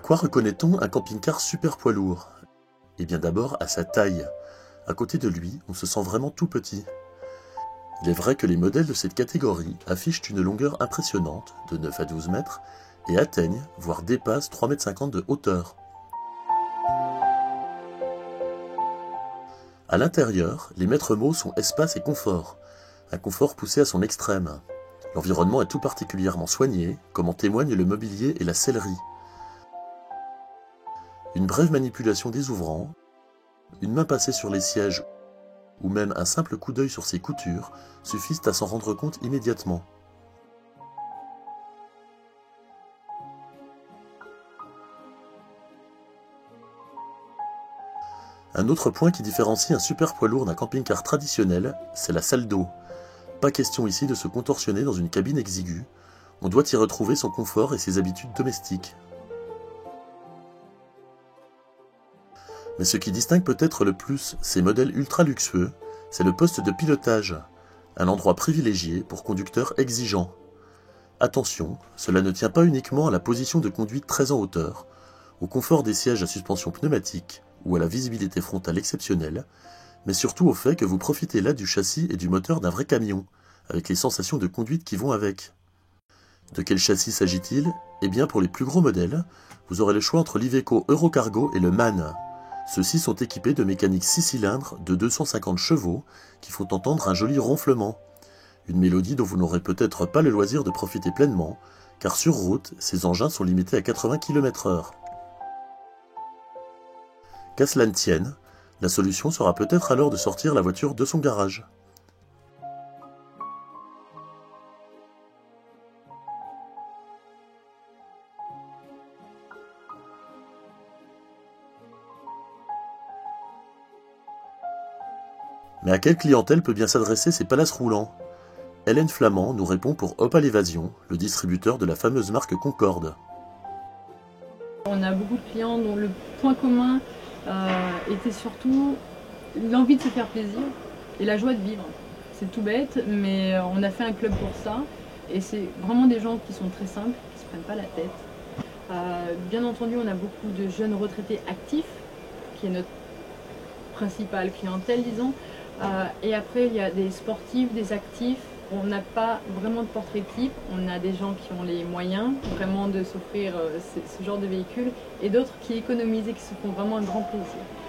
quoi reconnaît-on un camping-car super poids lourd? Eh bien d'abord à sa taille. À côté de lui, on se sent vraiment tout petit. Il est vrai que les modèles de cette catégorie affichent une longueur impressionnante, de 9 à 12 mètres, et atteignent, voire dépassent 3,50 m de hauteur. À l'intérieur, les maîtres mots sont espace et confort, un confort poussé à son extrême. L'environnement est tout particulièrement soigné, comme en témoignent le mobilier et la sellerie. Une brève manipulation des ouvrants, une main passée sur les sièges ou même un simple coup d'œil sur ses coutures suffisent à s'en rendre compte immédiatement. Un autre point qui différencie un super poids lourd d'un camping-car traditionnel, c'est la salle d'eau. Pas question ici de se contorsionner dans une cabine exiguë, on doit y retrouver son confort et ses habitudes domestiques. Mais ce qui distingue peut-être le plus ces modèles ultra luxueux, c'est le poste de pilotage, un endroit privilégié pour conducteurs exigeants. Attention, cela ne tient pas uniquement à la position de conduite très en hauteur, au confort des sièges à suspension pneumatique ou à la visibilité frontale exceptionnelle, mais surtout au fait que vous profitez là du châssis et du moteur d'un vrai camion, avec les sensations de conduite qui vont avec. De quel châssis s'agit-il? Eh bien pour les plus gros modèles, vous aurez le choix entre l'Iveco Eurocargo et le MAN. Ceux-ci sont équipés de mécaniques 6 cylindres de 250 chevaux qui font entendre un joli ronflement. Une mélodie dont vous n'aurez peut-être pas le loisir de profiter pleinement, car sur route, ces engins sont limités à 80 km/h. Qu'à cela ne tienne, la solution sera peut-être alors de sortir la voiture de son garage. Mais à quelle clientèle peut bien s'adresser ces palaces roulants? Hélène Flamand nous répond pour Opal Évasion, le distributeur de la fameuse marque Concorde. On a beaucoup de clients dont le point commun était surtout l'envie de se faire plaisir et la joie de vivre. C'est tout bête, mais on a fait un club pour ça. Et c'est vraiment des gens qui sont très simples, qui ne se prennent pas la tête. Bien entendu, on a beaucoup de jeunes retraités actifs, qui est notre principale clientèle, disons. Et après, il y a des sportifs, des actifs. On n'a pas vraiment de portrait type. On a des gens qui ont les moyens vraiment de s'offrir ce genre de véhicule et d'autres qui économisent et qui se font vraiment un grand plaisir.